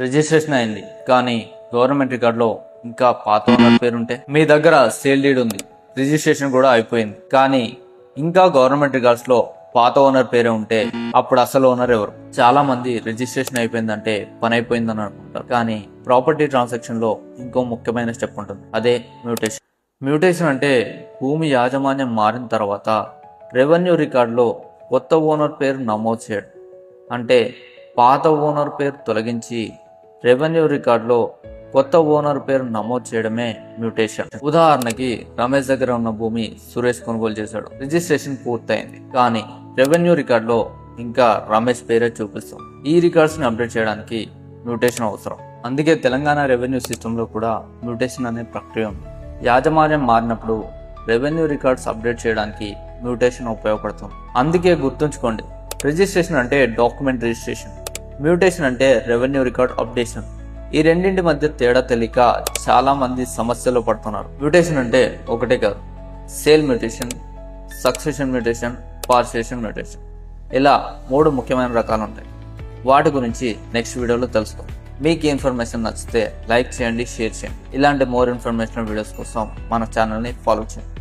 Registration అయింది కానీ government రికార్డులో ఇంకా పాత ఓనర్ పేరుంటే, మీ దగ్గర సేల్ డీడ్ ఉంది, రిజిస్ట్రేషన్ కూడా అయిపోయింది, కానీ ఇంకా గవర్నమెంట్ రికార్డ్స్ లో పాత ఓనర్ పేరే ఉంటే అప్పుడు అసలు ఓనర్ ఎవరు? చాలా మంది రిజిస్ట్రేషన్ అయిపోయిందంటే పని అయిపోయిందని అనుకుంటారు, కానీ ప్రాపర్టీ ట్రాన్సాక్షన్ లో ఇంకో ముఖ్యమైన స్టెప్ ఉంటుంది, అదే మ్యూటేషన్. మ్యూటేషన్ అంటే భూమి యాజమాన్యం మారిన తర్వాత రెవెన్యూ రికార్డులో కొత్త ఓనర్ పేరు నమోదు చేయడం. అంటే పాత ఓనర్ పేరు తొలగించి రెవెన్యూ రికార్డులో కొత్త ఓనర్ పేరు నమోదు చేయడమే మ్యూటేషన్. ఉదాహరణకి రమేష్ దగ్గర ఉన్న భూమి సురేష్ కొనుగోలు చేశాడు, రిజిస్ట్రేషన్ పూర్తయింది, కానీ రెవెన్యూ రికార్డులో ఇంకా రమేష్ పేరే చూపిస్తాం. ఈ రికార్డ్స్ ని అప్డేట్ చేయడానికి మ్యూటేషన్ అవసరం. అందుకే తెలంగాణ రెవెన్యూ సిస్టంలో కూడా మ్యూటేషన్ అనే ప్రక్రియ ఉంది. యాజమాన్యం మారినప్పుడు రెవెన్యూ రికార్డ్స్ అప్డేట్ చేయడానికి మ్యూటేషన్ ఉపయోగపడుతుంది. అందుకే గుర్తుంచుకోండి, రిజిస్ట్రేషన్ అంటే డాక్యుమెంట్ రిజిస్ట్రేషన్, మ్యూటేషన్ అంటే రెవెన్యూ రికార్డ్ అప్డేషన్. ఈ రెండింటి మధ్య తేడా తెలియక చాలా మంది సమస్యలు పడుతున్నారు. మ్యూటేషన్ అంటే ఒకటే కాదు, sale mutation, succession mutation, partition mutation, ఇలా 3 ముఖ్యమైన రకాలు ఉంటాయి. వాటి గురించి నెక్స్ట్ వీడియోలో తెలుసుకుందాం. మీకు ఈ ఇన్ఫర్మేషన్ నచ్చితే లైక్ చేయండి, షేర్ చేయండి. ఇలాంటి మోర్ ఇన్ఫర్మేషన్ వీడియోస్ కోసం మన ఛానల్ని ఫాలో చేయండి.